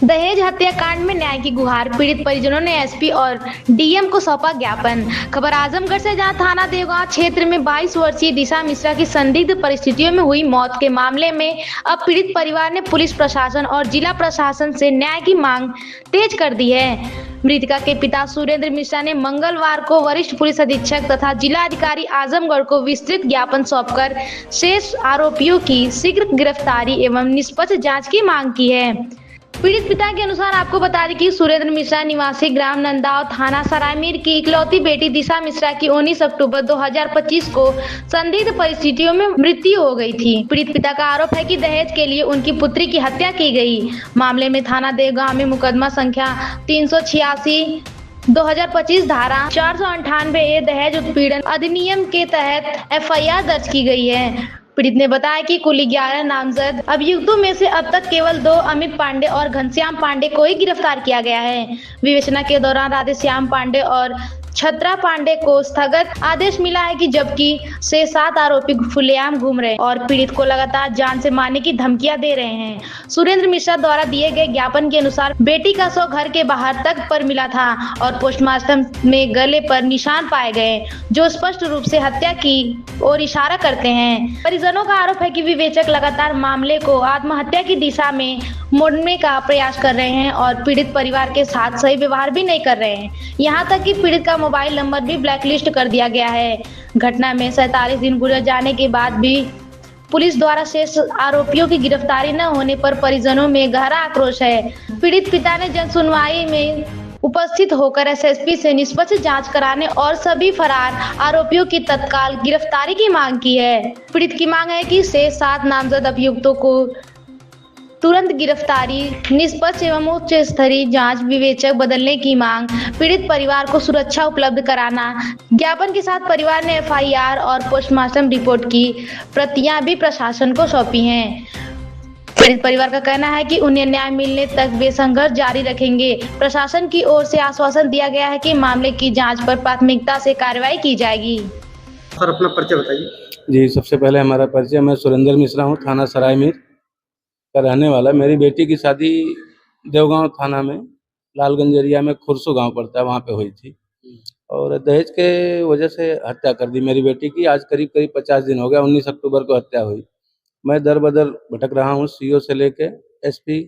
दहेज हत्याकांड में न्याय की गुहार, पीड़ित परिजनों ने एसपी और डीएम को सौंपा ज्ञापन। खबर आजमगढ़ से, जहां थाना देवगांव क्षेत्र में 22 वर्षीय दिशा मिश्रा की संदिग्ध परिस्थितियों में हुई मौत के मामले में अब पीड़ित परिवार ने पुलिस प्रशासन और जिला प्रशासन से न्याय की मांग तेज कर दी है। मृतका के पिता सुरेंद्र मिश्रा ने मंगलवार को वरिष्ठ पुलिस अधीक्षक तथा जिला अधिकारी आजमगढ़ को विस्तृत ज्ञापन सौंपकर शेष आरोपियों की शीघ्र गिरफ्तारी एवं निष्पक्ष जांच की मांग की है। पीड़ित पिता के अनुसार आपको बता दें कि सुरेंद्र मिश्रा निवासी ग्राम नंदाव थाना सरायमीर की इकलौती बेटी दिशा मिश्रा की 19 अक्टूबर 2025 को संदिग्ध परिस्थितियों में मृत्यु हो गई थी। पीड़ित पिता का आरोप है कि दहेज के लिए उनकी पुत्री की हत्या की गई। मामले में थाना देवगांव में मुकदमा संख्या 386 2025 धारा 498 ए दहेज उत्पीड़न अधिनियम के तहत एफआईआर दर्ज की गई है। पीड़ित ने बताया कि कुल 11 नामजद अभियुक्तों में से अब तक केवल 2 अमित पांडे और घनश्याम पांडे को ही गिरफ्तार किया गया है। विवेचना के दौरान राधेश्याम पांडे और छत्रा पांडे को स्थगत आदेश मिला है कि जबकि से 7 आरोपी खुलेआम घूम रहे और पीड़ित को लगातार जान से मारने की धमकियां दे रहे हैं। सुरेंद्र मिश्रा द्वारा दिए गए ज्ञापन के अनुसार बेटी का शव घर के बाहर तक पर मिला था और पोस्टमार्टम में गले पर निशान पाए गए जो स्पष्ट रूप से हत्या की और इशारा करते हैं। परिजनों का आरोप है कि विवेचक लगातार मामले को आत्महत्या की दिशा में मोड़ने का प्रयास कर रहे हैं और पीड़ित परिवार के साथ सही व्यवहार भी नहीं कर रहे हैं। यहाँ तक कि पीड़ित का मोबाइल नंबर भी ब्लैकलिस्ट कर दिया गया है। घटना में 47 दिन गुजर जाने के बाद भी पुलिस द्वारा शेष आरोपियों की गिरफ्तारी न होने पर परिजनों में गहरा आक्रोश है। पीड़ित पिता ने जन सुनवाई में उपस्थित होकर एसएसपी से निष्पक्ष जांच कराने और सभी फरार आरोपियों की तत्काल गिरफ्तारी की मांग की है। पीड़ित की मांग है कि शेष 7 नामजद अभियुक्तों को तुरंत गिरफ्तारी, निष्पक्ष एवं उच्च स्तरीय जांच, विवेचक बदलने की मांग, पीड़ित परिवार को सुरक्षा उपलब्ध कराना। ज्ञापन के साथ परिवार ने एफआईआर और पोस्टमार्टम रिपोर्ट की प्रतियां भी प्रशासन को सौंपी हैं। पीड़ित परिवार का कहना है कि उन्हें न्याय मिलने तक वे संघर्ष जारी रखेंगे। प्रशासन की ओर से आश्वासन दिया गया है कि मामले की जांच पर प्राथमिकता से कार्रवाई की जाएगी। सर, अपना परिचय बताइए। जी, सबसे पहले हमारा परिचय, मैं सुरेंद्र मिश्रा हूँ, थाना सरायमीर का रहने वाला। मेरी बेटी की शादी देवगांव थाना में लालगंज एरिया में खुरसू गांव पड़ता है, वहाँ पे हुई थी और दहेज के वजह से हत्या कर दी मेरी बेटी की। आज करीब 50 दिन हो गया। 19 अक्टूबर को हत्या हुई। मैं दर बदर भटक रहा हूँ, सीओ से लेके एसपी,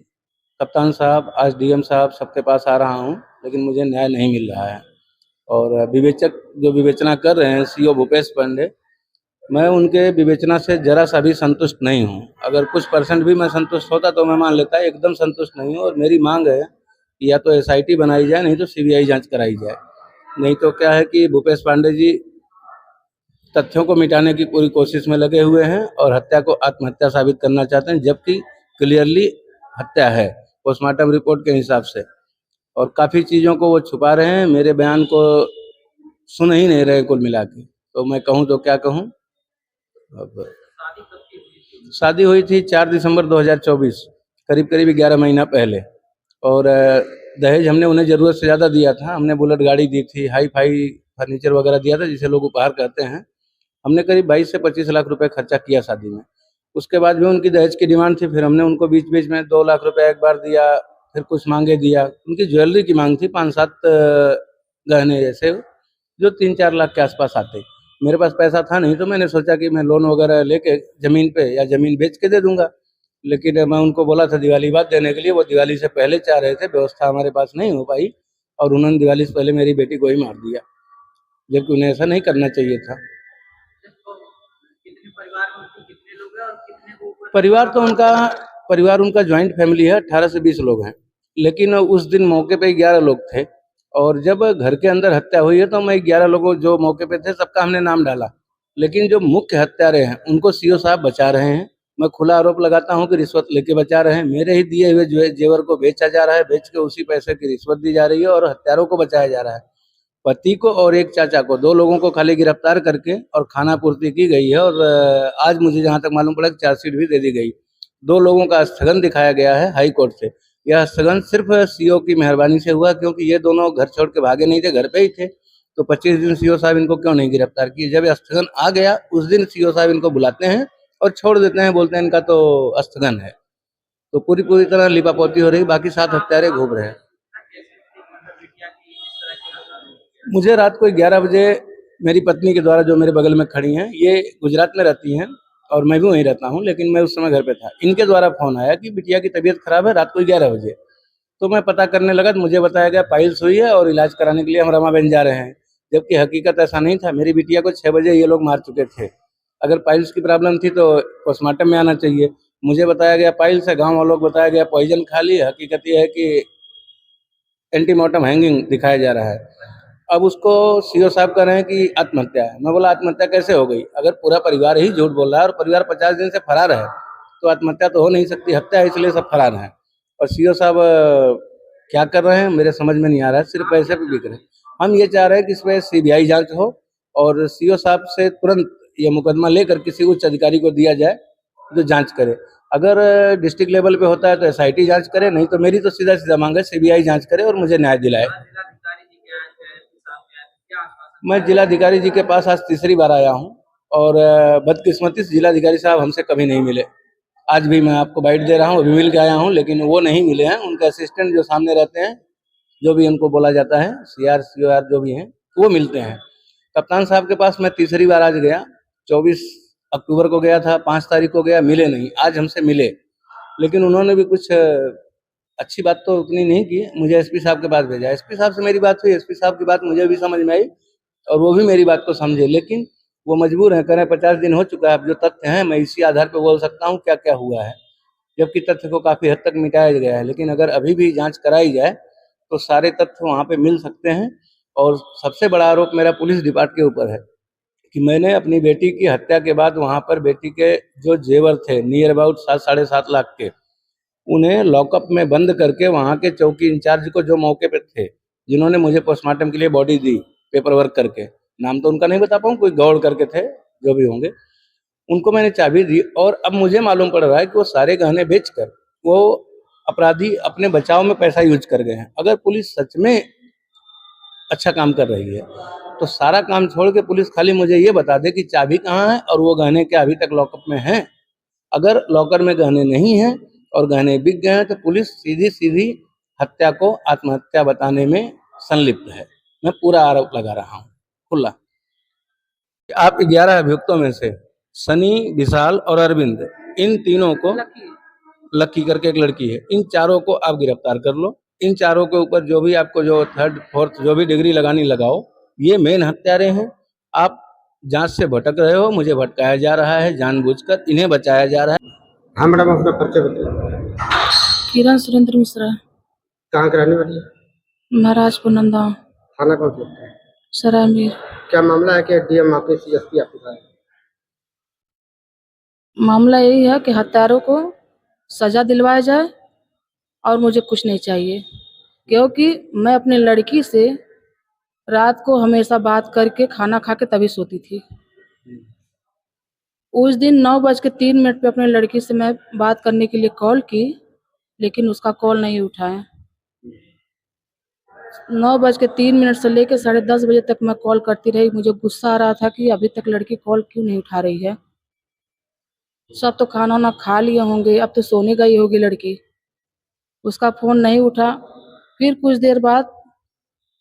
कप्तान साहब, आज डीएम साहब, सबके पास आ रहा हूँ, लेकिन मुझे न्याय नहीं मिल रहा है। और विवेचक जो विवेचना कर रहे हैं, सीओ भूपेश पांडे, मैं उनके विवेचना से जरा सा भी संतुष्ट नहीं हूं। अगर कुछ परसेंट भी मैं संतुष्ट होता तो मैं मान लेता, एकदम संतुष्ट नहीं हूं। और मेरी मांग है कि या तो एसआईटी बनाई जाए, नहीं तो सीबीआई जांच कराई जाए। नहीं तो क्या है कि भूपेश पांडे जी तथ्यों को मिटाने की पूरी कोशिश में लगे हुए हैं और हत्या को आत्महत्या साबित करना चाहते हैं, जबकि क्लियरली हत्या है पोस्टमार्टम रिपोर्ट के हिसाब से। और काफ़ी चीज़ों को वो छुपा रहे हैं, मेरे बयान को सुन ही नहीं रहे कुल मिला के। तो मैं कहूँ तो क्या कहूँ। अब शादी हुई थी 4 दिसंबर 2024, करीब 11 महीना पहले। और दहेज हमने उन्हें ज़रूरत से ज़्यादा दिया था। हमने बुलेट गाड़ी दी थी, हाई फाई फर्नीचर वगैरह दिया था, जिसे लोग उपहार कहते हैं। हमने करीब 22 से 25 लाख रुपए खर्चा किया शादी में। उसके बाद भी उनकी दहेज की डिमांड थी। फिर हमने उनको बीच बीच में 2 लाख रुपए एक बार दिया, फिर कुछ मांगे दिया। उनकी ज्वेलरी की मांग थी, 5-7 गहने जैसे, जो 3-4 लाख के आसपास आते। मेरे पास पैसा था नहीं, तो मैंने सोचा कि मैं लोन वगैरह लेके ज़मीन पे या ज़मीन बेच के दे दूंगा। लेकिन मैं उनको बोला था दिवाली बाद देने के लिए, वो दिवाली से पहले चाह रहे थे। व्यवस्था हमारे पास नहीं हो पाई और उन्होंने दिवाली से पहले मेरी बेटी को ही मार दिया, जबकि उन्हें ऐसा नहीं करना चाहिए था। परिवार उनका ज्वाइंट फैमिली है, 18 से 20 लोग हैं। लेकिन उस दिन मौके पे 11 लोग थे और जब घर के अंदर हत्या हुई है तो मैं 11 लोगों जो मौके पे थे सबका हमने नाम डाला। लेकिन जो मुख्य हत्यारे हैं उनको सीओ साहब बचा रहे हैं। मैं खुला आरोप लगाता हूं कि रिश्वत लेके बचा रहे हैं। मेरे ही दिए हुए जेवर को बेचा जा रहा है, बेच के उसी पैसे की रिश्वत दी जा रही है और हत्यारों को बचाया जा रहा है। पति को और एक चाचा को, 2 लोगों को खाली गिरफ्तार करके और खाना पूर्ति की गई है। और आज मुझे जहाँ तक मालूम पड़ा कि चार्जशीट भी दे दी गई। 2 लोगों का स्थगन दिखाया गया है हाई कोर्ट से। यह स्थगन सिर्फ सीओ की मेहरबानी से हुआ, क्योंकि ये दोनों घर छोड़ के भागे नहीं थे, घर पे ही थे। तो 25 दिन सीओ साहब इनको क्यों नहीं गिरफ्तार किए? जब स्थगन आ गया उस दिन सीओ साहब इनको बुलाते हैं और छोड़ देते हैं, बोलते हैं इनका तो स्थगन है। तो पूरी पूरी तरह लिपापोती हो रही, बाकी 7 हत्यारे घूम रहे हैं। मुझे रात को 11 बजे मेरी पत्नी के द्वारा, जो मेरे बगल में खड़ी हैं, ये गुजरात में रहती हैं और मैं भी वहीं रहता हूँ, लेकिन मैं उस समय घर पे था। इनके द्वारा फोन आया कि बिटिया की तबीयत खराब है, रात को 11 बजे। तो मैं पता करने लगा तो मुझे बताया गया पाइल्स हुई है और इलाज कराने के लिए हम रमाबेन जा रहे हैं, जबकि हकीकत ऐसा नहीं था। मेरी बिटिया को 6 बजे ये लोग मार चुके थे। अगर पाइल्स की प्रॉब्लम थी तो पोस्टमार्टम में आना चाहिए। मुझे बताया गया पाइल्स है, गाँव वालों को बताया गया पॉइजन खा ली। हकीकत ये है कि एंटीमोर्टम हैंगिंग दिखाया जा रहा है। अब उसको सीओ साहब कह रहे हैं कि आत्महत्या है। मैं बोला आत्महत्या कैसे हो गई? अगर पूरा परिवार ही झूठ बोल रहा है और परिवार 50 दिन से फरार है तो आत्महत्या तो हो नहीं सकती, हत्या है, इसलिए सब फरार हैं। और सीओ साहब क्या कर रहे हैं मेरे समझ में नहीं आ रहा है, सिर्फ पैसे पे बिक रहे हैं। हम ये चाह रहे हैं कि इस पर सीबीआई जांच हो और सीओ साहब से तुरंत ये मुकदमा लेकर किसी उच्च अधिकारी को दिया जाए जो जांच करे। अगर डिस्ट्रिक्ट लेवल पे होता है तो एसआईटी जांच करे, नहीं तो मेरी तो सीधा सीधा मांग है सीबीआई जांच करे और मुझे न्याय दिलाए। मैं जिलाधिकारी जी के पास आज तीसरी बार आया हूँ और बदकिस्मती से जिलाधिकारी साहब हमसे कभी नहीं मिले। आज भी मैं आपको बाइट दे रहा हूँ, अभी मिल के आया हूँ, लेकिन वो नहीं मिले हैं। उनके असिस्टेंट जो सामने रहते हैं, जो भी उनको बोला जाता है, सीआर सीओआर जो भी हैं, वो मिलते हैं। कप्तान साहब के पास मैं तीसरी बार आज गया, 24 अक्टूबर को गया था, 5 तारीख को गया, मिले नहीं। आज हमसे मिले, लेकिन उन्होंने भी कुछ अच्छी बात तो उतनी नहीं की। मुझे एसपी साहब के पास भेजा, एसपी साहब से मेरी बात हुई, एसपी साहब की बात मुझे भी समझ में आई और वो भी मेरी बात को समझे, लेकिन वो मजबूर हैं, कह रहे हैं 50 दिन हो चुका है, अब जो तथ्य हैं मैं इसी आधार पर बोल सकता हूँ क्या क्या हुआ है, जबकि तथ्य को काफ़ी हद तक मिटाया गया है। लेकिन अगर अभी भी जांच कराई जाए तो सारे तथ्य वहाँ पे मिल सकते हैं। और सबसे बड़ा आरोप मेरा पुलिस डिपार्टमेंट के ऊपर है कि मैंने अपनी बेटी की हत्या के बाद वहाँ पर बेटी के जो जेवर थे नियर अबाउट 7-7.5 लाख के, उन्हें लॉकअप में बंद करके वहाँ के चौकी इंचार्ज को, जो मौके पे थे, जिन्होंने मुझे पोस्टमार्टम के लिए बॉडी दी पेपर वर्क करके, नाम तो उनका नहीं बता पाऊँ, कोई गौड़ करके थे, जो भी होंगे, उनको मैंने चाबी दी। और अब मुझे मालूम पड़ रहा है कि वो सारे गहने बेचकर वो अपराधी अपने बचाव में पैसा यूज कर गए हैं। अगर पुलिस सच में अच्छा काम कर रही है तो सारा काम छोड़ के पुलिस खाली मुझे ये बता दे कि चाबी कहाँ है और वो गहने क्या अभी तक लॉकअप में हैं। अगर लॉकर में गहने नहीं हैं और गहने बिक गए हैं तो पुलिस सीधी सीधी हत्या को आत्महत्या बताने में संलिप्त है। मैं पूरा आरोप लगा रहा हूँ खुला। आप 11 अभियुक्तों में से सनी, विशाल और अरविंद, इन तीनों को, लक्की करके एक लड़की है, इन चारों को आप गिरफ्तार कर लो। इन चारों के ऊपर जो भी आपको जो 3rd 4th जो भी डिग्री लगानी लगाओ। ये मेन हत्यारे हैं। आप जांच से भटक रहे हो, मुझे भटकाया जा रहा है, जानबूझकर इन्हें बचाया जा रहा है। हाँ मैडम, अपना परिचय बताइए। किरण सुरेंद्र मिश्रा, कहाँ के रहने वाली है? महाराजपुर नंदा, थाना कौन सा लगता है? सरायमीर। क्या मामला है कि डीएम ऑफिस एसपी ऑफिस आए? मामला यही है कि हत्यारों को सजा दिलवाया जाए और मुझे कुछ नहीं चाहिए, क्योंकि मैं अपनी लड़की से रात को हमेशा बात करके खाना खा के तभी सोती थी। उस दिन 9:03 पे अपनी लड़की से मैं बात करने के लिए कॉल की, लेकिन उसका कॉल नहीं उठाया। 9:03 से लेकर 10:30 बजे तक मैं कॉल करती रही। मुझे गुस्सा आ रहा था कि अभी तक लड़की कॉल क्यों नहीं उठा रही है। सब तो खाना वाना खा लिए होंगे, अब तो सोने गई होगी लड़की। उसका फ़ोन नहीं उठा। फिर कुछ देर बाद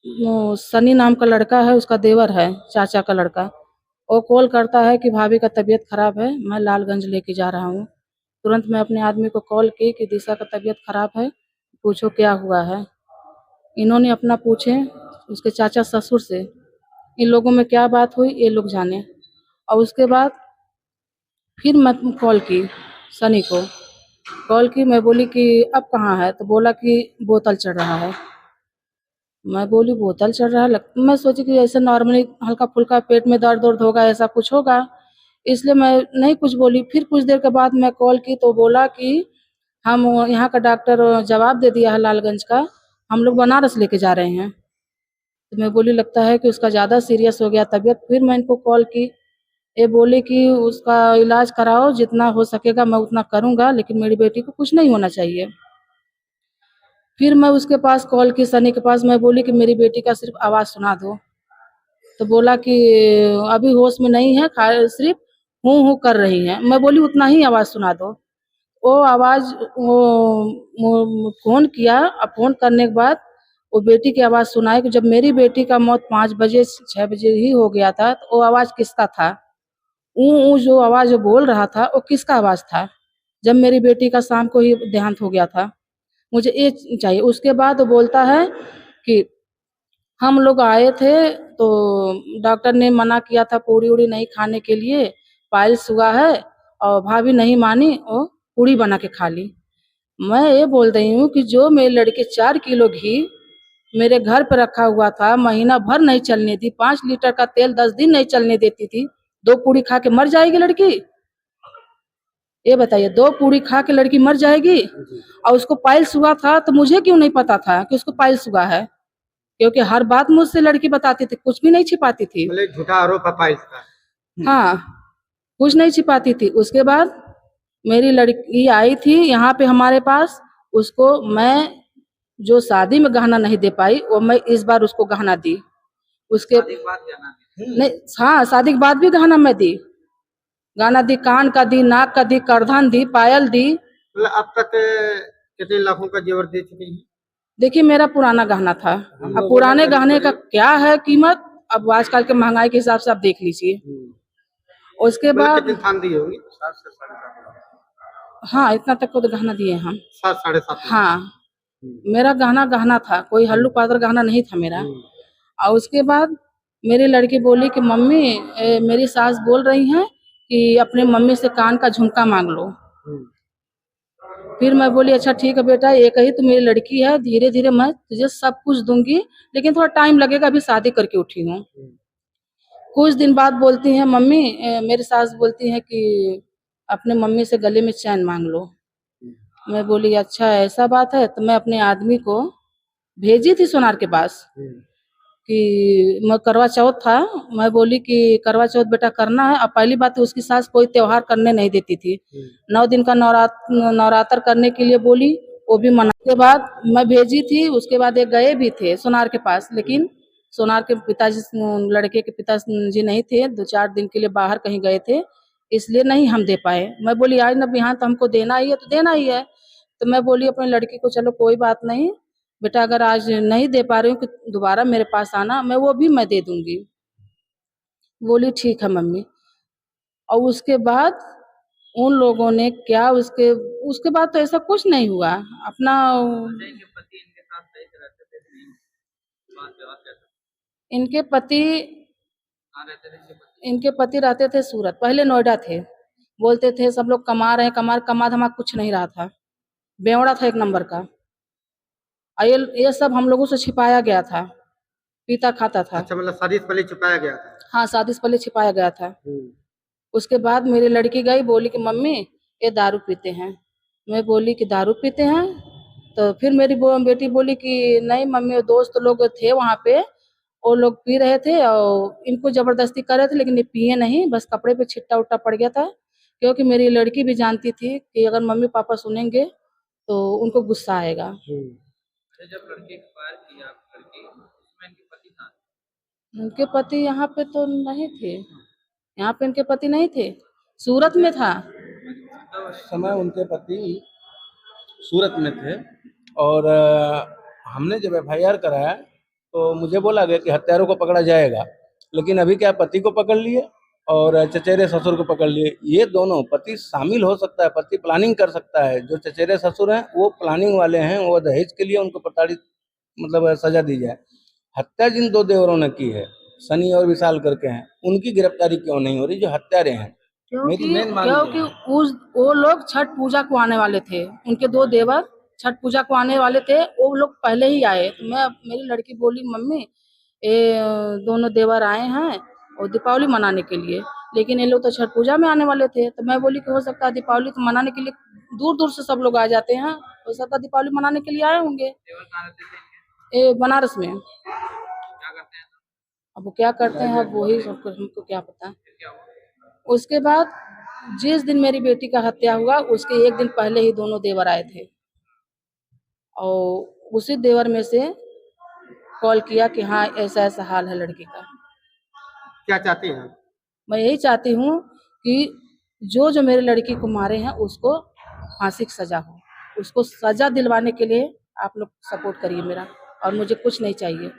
वो सनी नाम का लड़का है, उसका देवर है, चाचा का लड़का, वो कॉल करता है कि भाभी का तबीयत खराब है, मैं लालगंज लेके जा रहा हूँ। तुरंत मैं अपने आदमी को कॉल की कि दिशा का तबीयत खराब है, पूछो क्या हुआ है। इन्होंने अपना पूछे उसके चाचा ससुर से, इन लोगों में क्या बात हुई ये लोग जाने। और उसके बाद फिर मैं कॉल की सनी को, कॉल की, मैं बोली कि अब कहाँ है, तो बोला कि बोतल चढ़ रहा है। मैं बोली बोतल चढ़ रहा है, मैं सोची कि ऐसे नॉर्मली हल्का फुल्का पेट में दर्द वर्द होगा, ऐसा कुछ होगा, इसलिए मैं नहीं कुछ बोली। फिर कुछ देर के बाद मैं कॉल की तो बोला कि हम यहाँ का डॉक्टर जवाब दे दिया है लालगंज का, हम लोग बनारस लेके जा रहे हैं। तो मैं बोली लगता है कि उसका ज़्यादा सीरियस हो गया तबीयत। फिर मैं इनको कॉल की, ये बोले कि उसका इलाज कराओ, जितना हो सकेगा मैं उतना करूँगा, लेकिन मेरी बेटी को कुछ नहीं होना चाहिए। फिर मैं उसके पास कॉल की, सनी के पास, मैं बोली कि मेरी बेटी का सिर्फ आवाज़ सुना दो। तो बोला कि अभी होश में नहीं है, सिर्फ हूँ कर रही है। मैं बोली उतना ही आवाज़ सुना दो। वो आवाज वो फोन किया। अब फोन करने के बाद वो बेटी की आवाज सुनाई कि जब मेरी बेटी का मौत 5 बजे 6 बजे ही हो गया था, तो वो आवाज किसका था? ऊ जो आवाज वो बोल रहा था वो किसका आवाज था? जब मेरी बेटी का शाम को ही देहांत हो गया था, मुझे ये चाहिए। उसके बाद वो बोलता है कि हम लोग आए थे तो डॉक्टर ने मना किया था पूड़ी उड़ी नहीं खाने के लिए, पाइल्स हुआ है, और भाभी नहीं मानी, वो पूड़ी बना के खा ली। मैं ये बोल रही हूँ कि जो मेरे लड़के 4 किलो घी मेरे घर पे रखा हुआ था, महीना भर नहीं चलने दी, 5 लीटर का तेल 10 दिन नहीं चलने देती थी, 2 पूड़ी खा के मर जाएगी लड़की? ये बताइए, 2 पूड़ी खा के लड़की मर जाएगी? और उसको पाइल्स हुआ था तो मुझे क्यों नहीं पता था कि उसको पाइल्स हुआ है? क्योंकि हर बात मुझसे लड़की बताती थी, कुछ भी नहीं छिपाती थी। मतलब झूठा आरोप है पाइल्स का। हाँ, कुछ नहीं छिपाती थी। उसके बाद मेरी लड़की आई थी यहाँ पे हमारे पास, उसको मैं जो शादी में गहना नहीं दे पाई वो मैं इस बार उसको गहना दी। उसके नहीं, हाँ, शादी के बाद भी गहना मैं दी, गहना दी, कान का दी, नाक का दी, करधन दी, पायल दी। मतलब अब तक कितने लाखों का जेवर दे चुकी है? देखिए, मेरा पुराना गहना था, अब पुराने गहने का क्या है कीमत, अब आजकल के महंगाई के हिसाब से आप देख लीजिए। उसके मतलब बाद कितने थान दी होगी? हाँ, इतना तक को तो गहना दिए हम। 7 साढ़े 7। हाँ, मेरा गहना गहना था, कोई हल्लू पादर गहना नहीं था मेरा। और उसके बाद मेरी लड़की बोली कि मम्मी मेरी सास बोल रही हैं कि अपने मम्मी से कान का झुमका मांग लो। फिर मैं बोली अच्छा ठीक है बेटा, एक ही तो मेरी लड़की है, धीरे धीरे मैं तुझे सब कुछ दूंगी, लेकिन थोड़ा टाइम लगेगा, अभी शादी करके उठी हूँ। कुछ दिन बाद बोलती हैं मम्मी, मेरी सास बोलती हैं कि अपने मम्मी से गले में चैन मांग लो। मैं बोली अच्छा ऐसा बात है, तो मैं अपने आदमी को भेजी थी सोनार के पास कि मैं करवा चौथ था, मैं बोली कि करवा चौथ बेटा करना है। अब पहली बात तो उसकी सास कोई त्योहार करने नहीं देती थी, 9 दिन का नवरात्र करने के लिए बोली, वो भी मना। के बाद मैं भेजी थी, उसके बाद ये गए भी थे सोनार के पास, लेकिन सोनार के पिताजी, लड़के के पिताजी नहीं थे, 2-4 दिन के लिए बाहर कहीं गए थे, इसलिए नहीं हम दे पाए। मैं बोली आज न बिहान तो हमको देना ही है तो देना ही है। तो मैं बोली अपनी लड़की को चलो कोई बात नहीं बेटा, अगर आज नहीं दे पा रही हूँ कि दोबारा मेरे पास आना, मैं वो भी मैं दे दूंगी। बोली ठीक है मम्मी। और उसके बाद उन लोगों ने क्या, उसके बाद तो ऐसा कुछ नहीं हुआ। अपना इनके पति इनके पति रहते थे सूरत, पहले नोएडा थे, बोलते थे सब लोग कमा रहे हैं, कमा धमा कुछ नहीं रहा था, बेवड़ा था एक नंबर का। और ये सब हम लोगों से छिपाया गया था, पीता खाता था। अच्छा, मतलब शादी से पहले छुपाया गया था। हाँ, शादी से पहले छिपाया गया था। उसके बाद मेरी लड़की गई, बोली कि मम्मी ये दारू पीते हैं। मैं बोली कि दारू पीते हैं? तो फिर मेरी बेटी बोली कि नहीं मम्मी, वो दोस्त लोग थे वहाँ पे, वो लोग पी रहे थे और इनको जबरदस्ती कर रहे थे, लेकिन ये पिए नहीं, बस कपड़े पे छिट्टा उट्टा पड़ गया था। क्योंकि मेरी लड़की भी जानती थी कि अगर मम्मी पापा सुनेंगे तो उनको गुस्सा आएगा। जब लड़के एक्सपायर किया आपकी लड़की, उसमें इनके पति कहाँ थे? उनके पति यहाँ पे तो नहीं थे, यहाँ पे इनके पति नहीं थे, सूरत में था। उस समय उनके पति सूरत में थे और हमने जब FIR कराया तो मुझे बोला गया कि हत्यारों को पकड़ा जाएगा, लेकिन अभी क्या पति को पकड़ लिए और चचेरे ससुर को पकड़ लिए। ये दोनों, पति शामिल हो सकता है, पति प्लानिंग कर सकता है, जो चचेरे ससुर हैं वो प्लानिंग वाले हैं, वो दहेज के लिए उनको प्रताड़ित मतलब सजा दी जाए। हत्या जिन 2 देवरों ने की है, सनी और विशाल करके हैं, उनकी गिरफ्तारी क्यों नहीं हो रही जो हत्यारे हैं? क्योंकि वो लोग छठ पूजा को आने वाले थे, उनके 2 देवर छठ पूजा को आने वाले थे, वो लोग पहले ही आए। तो मेरी लड़की बोली मम्मी ये दोनों देवर आए हैं और दीपावली मनाने के लिए, लेकिन ये लोग तो छठ पूजा में आने वाले थे। तो मैं बोली कि हो सकता है दीपावली तो मनाने के लिए दूर दूर से सब लोग आ जाते हैं, हो सकता है दीपावली मनाने के लिए आए होंगे। देवर कहाँ रहते थे? ये बनारस में। क्या करते हैं? अब वो क्या करते हैं, अब वही सबको हमको क्या पता। फिर क्या हुआ? उसके बाद जिस दिन मेरी बेटी का हत्या हुआ उसके 1 दिन पहले ही दोनों देवर आए थे, और उसी देवर में से कॉल किया कि हाँ ऐसा ऐसा हाल है लड़की का। क्या चाहते हैं मैं यही चाहती हूँ कि जो जो मेरी लड़की को मारे हैं उसको फांसी की सजा हो। उसको सजा दिलवाने के लिए आप लोग सपोर्ट करिए मेरा, और मुझे कुछ नहीं चाहिए।